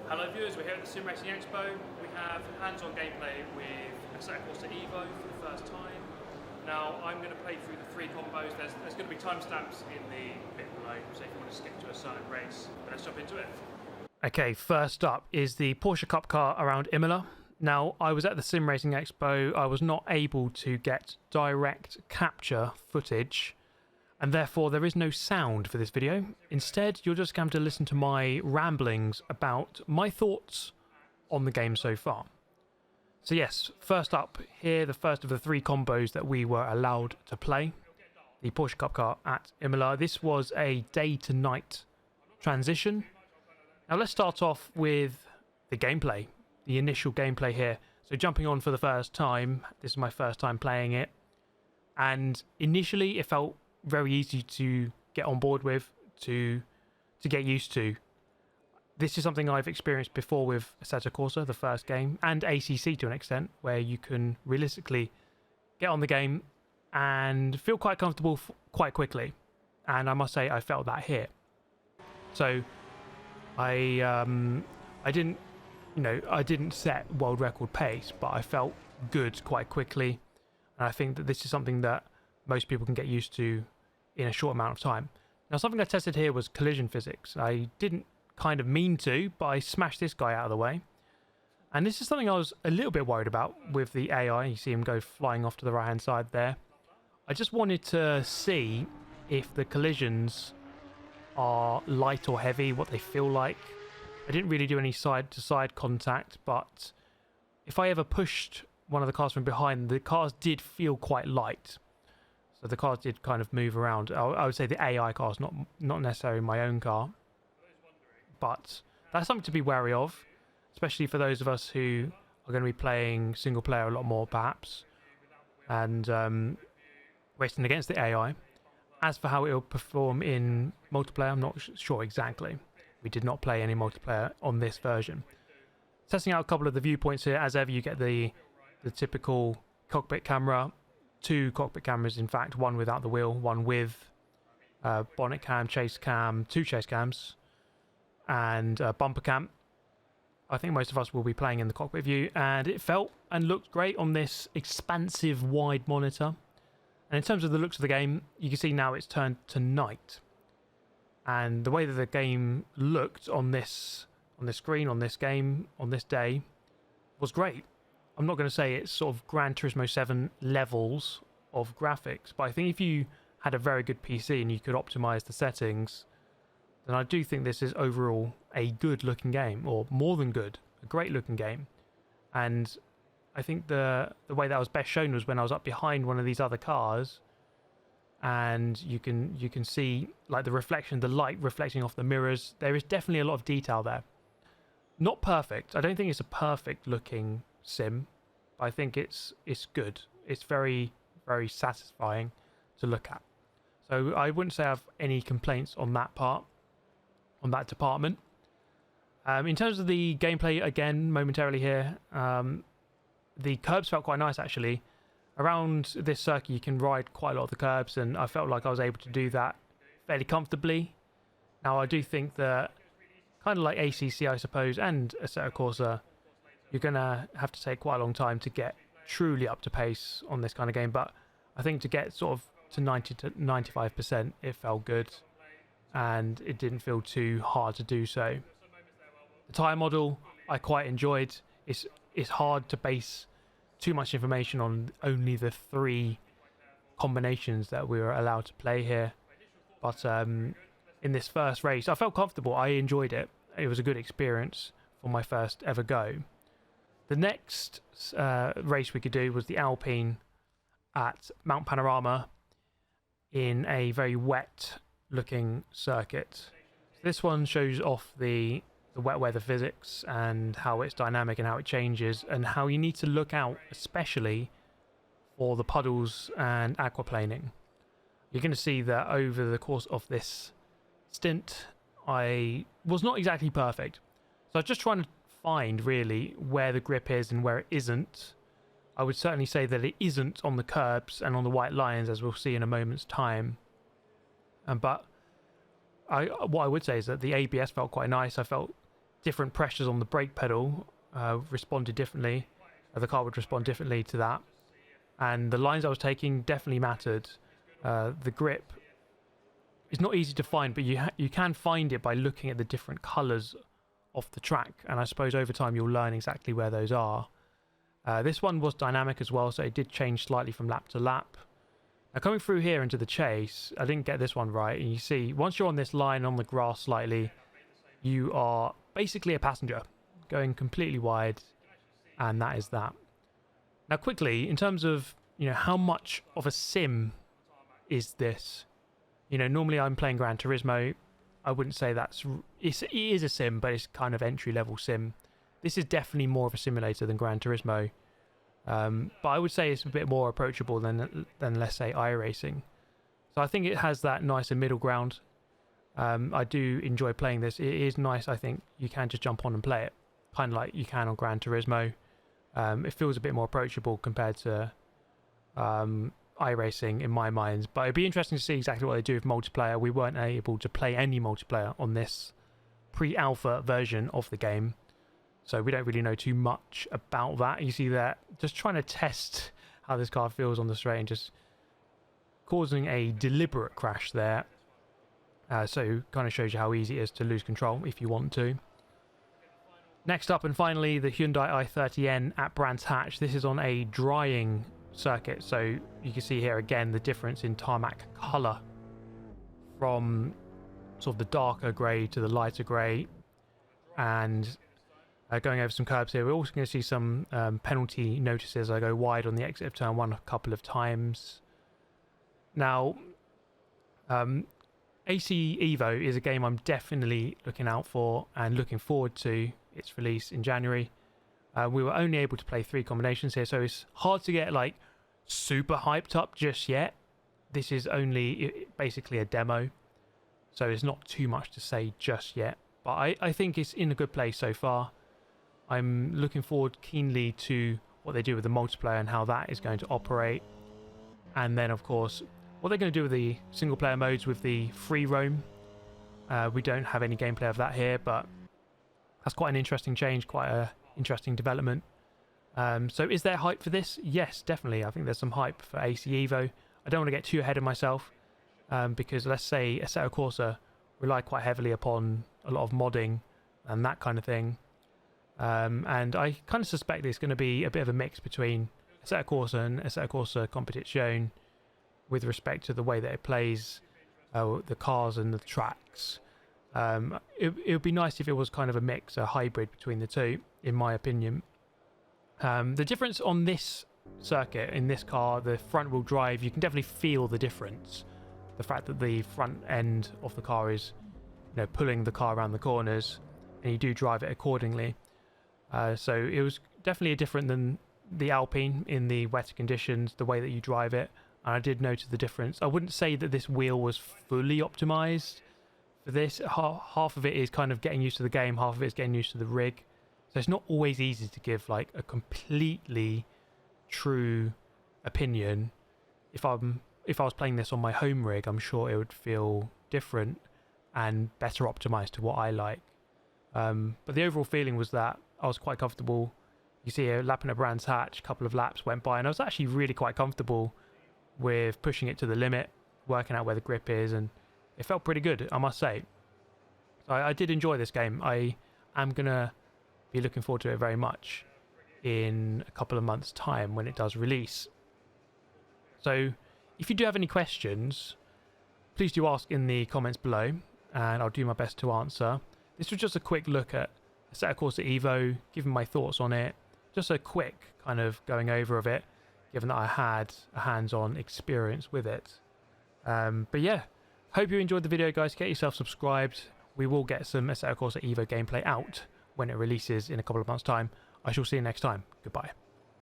Hello viewers, we're here at the Sim Racing Expo. We have hands-on gameplay with Assetto Corsa EVO for the first time. Now I'm going to play through the three combos. There's going to be timestamps in the bit below, so if you want to skip to a certain race, but let's jump into it. Okay, first up is the Porsche Cup car around Imola. Now, I was at the Sim Racing Expo. I was not able to get direct capture footage, and therefore there is no sound for this video. Instead, you're just going to listen to my ramblings about my thoughts on the game so far. So yes, first up here, the first of the three combos that we were allowed to play, the Porsche Cup car at Imola. This was a day to night transition. Now let's start off with the gameplay, the initial gameplay here. So jumping on for the first time, this is my first time playing it, and initially it felt very easy to get on board with, to get used to. This is something I've experienced before with Assetto Corsa, the first game, and ACC to an extent, where you can realistically get on the game and feel quite comfortable quite quickly. And I must say I felt that here. So I didn't set world record pace, but I felt good quite quickly. And I think that this is something that most people can get used to in a short amount of time. Now, something I tested here was collision physics. I didn't kind of mean to, but I smashed this guy out of the way. And this is something I was a little bit worried about with the AI. You see him go flying off to the right-hand side there. I just wanted to see if the collisions are light or heavy, what they feel like. I didn't really do any side-to-side contact, but if I ever pushed one of the cars from behind, the cars did feel quite light. So the cars did kind of move around. I would say the AI cars, not necessarily my own car. But that's something to be wary of, especially for those of us who are going to be playing single player a lot more, perhaps, and racing against the AI. As for how it will perform in multiplayer, I'm not sure exactly. We did not play any multiplayer on this version. Testing out a couple of the viewpoints here. As ever, you get the typical cockpit camera. Two cockpit cameras, in fact, one without the wheel, one with bonnet cam, chase cam, two chase cams, and bumper cam. I think most of us will be playing in the cockpit view, and it felt and looked great on this expansive wide monitor. And in terms of the looks of the game, you can see now it's turned to night, and the way that the game looked on this screen, on this game, on this day, was great. I'm not going to say it's sort of Gran Turismo 7 levels of graphics, but I think if you had a very good PC and you could optimize the settings, then I do think this is overall a good looking game, or more than good, a great looking game. And I think the way that was best shown was when I was up behind one of these other cars, and you can see like the reflection, the light reflecting off the mirrors. There is definitely a lot of detail there. Not perfect. I don't think it's a perfect looking sim, but I think it's good. It's very, very satisfying to look at. So I wouldn't say I have any complaints on that part, on that department. In terms of the gameplay, again, momentarily here, the curbs felt quite nice actually. Around this circuit you can ride quite a lot of the curbs, and I felt like I was able to do that fairly comfortably. Now I do think that, kind of like ACC I suppose, and Assetto Corsa, you're going to have to take quite a long time to get truly up to pace on this kind of game, but I think to get sort of to 90 to 95%, it felt good, and it didn't feel too hard to do so. The tyre model I quite enjoyed. It's hard to base too much information on only the three combinations that we were allowed to play here, but in this first race I felt comfortable. I enjoyed it. It was a good experience for my first ever go. The next race we could do was the Alpine at Mount Panorama in a very wet looking circuit. This one shows off the wet weather physics and how it's dynamic and how it changes, and how you need to look out especially for the puddles and aquaplaning. You're going to see that over the course of this stint I was not exactly perfect, so I was just trying to find really where the grip is and where it isn't. I would certainly say that it isn't on the curbs and on the white lines, as we'll see in a moment's time. But what I would say is that the ABS felt quite nice. I felt different pressures on the brake pedal responded differently. The car would respond differently to that. And the lines I was taking definitely mattered. The grip is not easy to find, but you can find it by looking at the different colours of the track. And I suppose over time you'll learn exactly where those are. This one was dynamic as well, so it did change slightly from lap to lap. Now coming through here into the chase, I didn't get this one right. And you see, once you're on this line on the grass slightly, you are basically a passenger going completely wide, and that is that. Now quickly, in terms of, how much of a sim is this? Normally I'm playing Gran Turismo. I wouldn't say it is a sim, but it's kind of entry level sim. This is definitely more of a simulator than Gran Turismo. But I would say it's a bit more approachable than let's say iRacing. So I think it has that nicer middle ground. I do enjoy playing this. It is nice. I think you can just jump on and play it, kind of like you can on Gran Turismo. It feels a bit more approachable compared to iRacing in my mind. But it'd be interesting to see exactly what they do with multiplayer. We weren't able to play any multiplayer on this pre-alpha version of the game, so we don't really know too much about that. You see that just trying to test how this car feels on the straight and just causing a deliberate crash there. So kind of shows you how easy it is to lose control if you want to. Next up and finally, the Hyundai i30N at Brands Hatch. This is on a drying circuit, so you can see here again the difference in tarmac colour from sort of the darker grey to the lighter grey. And going over some curbs here, we're also going to see some penalty notices. I go wide on the exit of turn 1 a couple of times. Now, AC Evo is a game I'm definitely looking out for and looking forward to its release in January. We were only able to play 3 combinations here, so it's hard to get like super hyped up just yet. This is only basically a demo, so it's not too much to say just yet. But I think it's in a good place so far. I'm looking forward keenly to what they do with the multiplayer and how that is going to operate. And then, of course, what they're going to do with the single-player modes with the free roam. We don't have any gameplay of that here, but that's quite an interesting change, quite an interesting development. So is there hype for this? Yes, definitely. I think there's some hype for AC Evo. I don't want to get too ahead of myself because let's say Assetto Corsa rely quite heavily upon a lot of modding and that kind of thing. And I kind of suspect there's going to be a bit of a mix between Assetto Corsa and Assetto Corsa Competizione with respect to the way that it plays the cars and the tracks. It would be nice if it was kind of a mix, a hybrid between the two, in my opinion. The difference on this circuit, in this car, the front wheel drive, you can definitely feel the difference. The fact that the front end of the car is, pulling the car around the corners, and you do drive it accordingly. So it was definitely different than the Alpine in the wetter conditions, the way that you drive it. And I did notice the difference. I wouldn't say that this wheel was fully optimized for this. Half of it is kind of getting used to the game, half of it is getting used to the rig. So it's not always easy to give like a completely true opinion. If I was playing this on my home rig, I'm sure it would feel different and better optimized to what I like. But the overall feeling was that I was quite comfortable. You see here, lapping at Brands Hatch, a couple of laps went by, and I was actually really quite comfortable with pushing it to the limit, working out where the grip is, and it felt pretty good, I must say. So I did enjoy this game. I am going to be looking forward to it very much in a couple of months' time when it does release. So if you do have any questions, please do ask in the comments below, and I'll do my best to answer. This was just a quick look at Assetto Corsa EVO, giving my thoughts on it. Just a quick kind of going over of it, given that I had a hands-on experience with it. But yeah, hope you enjoyed the video, guys. Get yourself subscribed. We will get some Assetto Corsa EVO gameplay out when it releases in a couple of months' time. I shall see you next time. Goodbye.